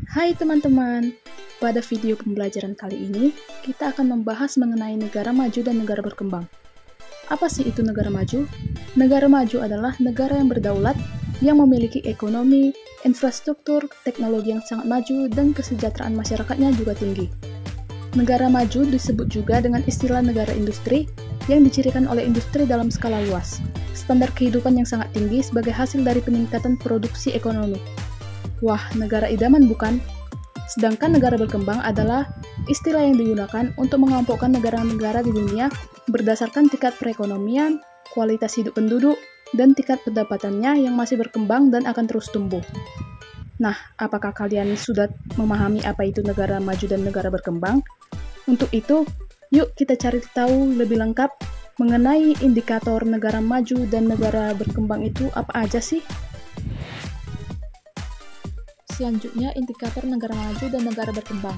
Hai teman-teman, pada video pembelajaran kali ini, kita akan membahas mengenai negara maju dan negara berkembang. Apa sih itu negara maju? Negara maju adalah negara yang berdaulat, yang memiliki ekonomi, infrastruktur, teknologi yang sangat maju, dan kesejahteraan masyarakatnya juga tinggi. Negara maju disebut juga dengan istilah negara industri, yang dicirikan oleh industri dalam skala luas, standar kehidupan yang sangat tinggi sebagai hasil dari peningkatan produksi ekonomi. Wah, negara idaman bukan? Sedangkan negara berkembang adalah istilah yang digunakan untuk mengelompokkan negara-negara di dunia berdasarkan tingkat perekonomian, kualitas hidup penduduk, dan tingkat pendapatannya yang masih berkembang dan akan terus tumbuh. Nah, apakah kalian sudah memahami apa itu negara maju dan negara berkembang? Untuk itu, yuk kita cari tahu lebih lengkap mengenai indikator negara maju dan negara berkembang itu apa aja sih? Selanjutnya, indikator negara maju dan negara berkembang.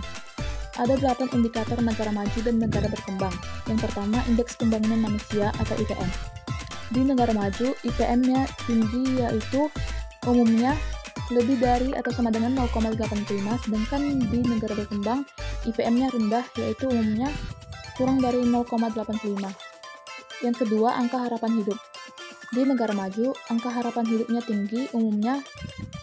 Ada 8 indikator negara maju dan negara berkembang. Yang pertama, Indeks Pembangunan Manusia atau IPM. Di negara maju, IPM-nya tinggi yaitu umumnya lebih dari atau sama dengan 0,85, sedangkan di negara berkembang, IPM-nya rendah yaitu umumnya kurang dari 0,85. Yang kedua, angka harapan hidup. Di negara maju, angka harapan hidupnya tinggi, umumnya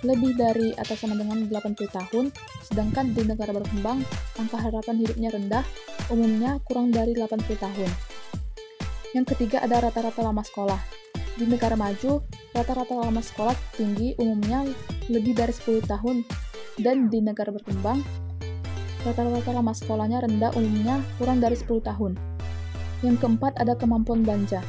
lebih dari atau sama dengan 80 tahun, sedangkan di negara berkembang, angka harapan hidupnya rendah, umumnya kurang dari 80 tahun. Yang ketiga ada rata-rata lama sekolah. Di negara maju, rata-rata lama sekolah tinggi, umumnya lebih dari 10 tahun, dan di negara berkembang, rata-rata lama sekolahnya rendah, umumnya kurang dari 10 tahun. Yang keempat ada kemampuan belanja.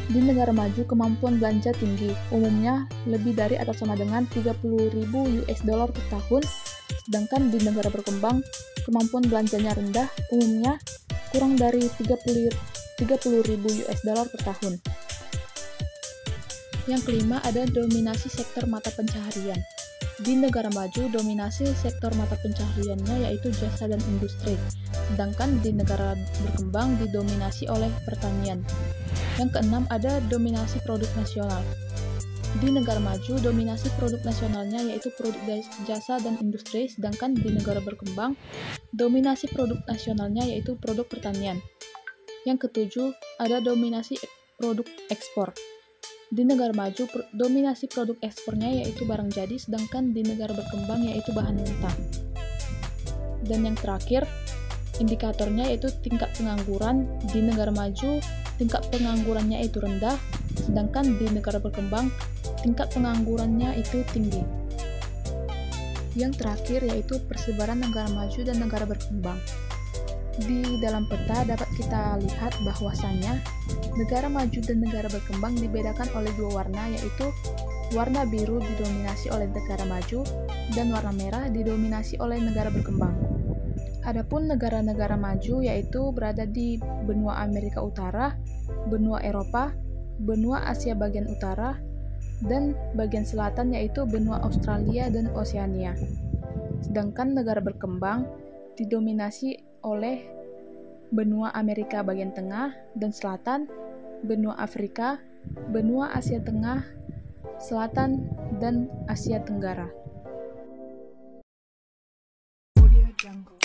Di negara maju, kemampuan belanja tinggi, umumnya lebih dari atau sama dengan 30.000 US dollar per tahun, sedangkan di negara berkembang, kemampuan belanjanya rendah, umumnya kurang dari 30.000 US dollar per tahun. Yang kelima ada dominasi sektor mata pencaharian. Di negara maju, dominasi sektor mata pencahariannya yaitu jasa dan industri, sedangkan di negara berkembang didominasi oleh pertanian. Yang keenam ada dominasi produk nasional. Di negara maju, dominasi produk nasionalnya yaitu produk jasa dan industri, sedangkan di negara berkembang, dominasi produk nasionalnya yaitu produk pertanian. Yang ketujuh ada dominasi produk ekspor. Di negara maju, dominasi produk ekspornya yaitu barang jadi, sedangkan di negara berkembang yaitu bahan mentah. Dan yang terakhir, indikatornya yaitu tingkat pengangguran. Di negara maju, tingkat penganggurannya itu rendah, sedangkan di negara berkembang, tingkat penganggurannya itu tinggi. Yang terakhir yaitu persebaran negara maju dan negara berkembang. Di dalam peta dapat kita lihat bahwasannya negara maju dan negara berkembang dibedakan oleh dua warna, yaitu warna biru didominasi oleh negara maju dan warna merah didominasi oleh negara berkembang. Adapun negara-negara maju yaitu berada di benua Amerika Utara, benua Eropa, benua Asia bagian utara, dan bagian selatan yaitu benua Australia dan Oseania. Sedangkan negara berkembang didominasi oleh benua Amerika bagian tengah dan selatan, benua Afrika, benua Asia Tengah, Selatan, dan Asia Tenggara. Audio Jungle.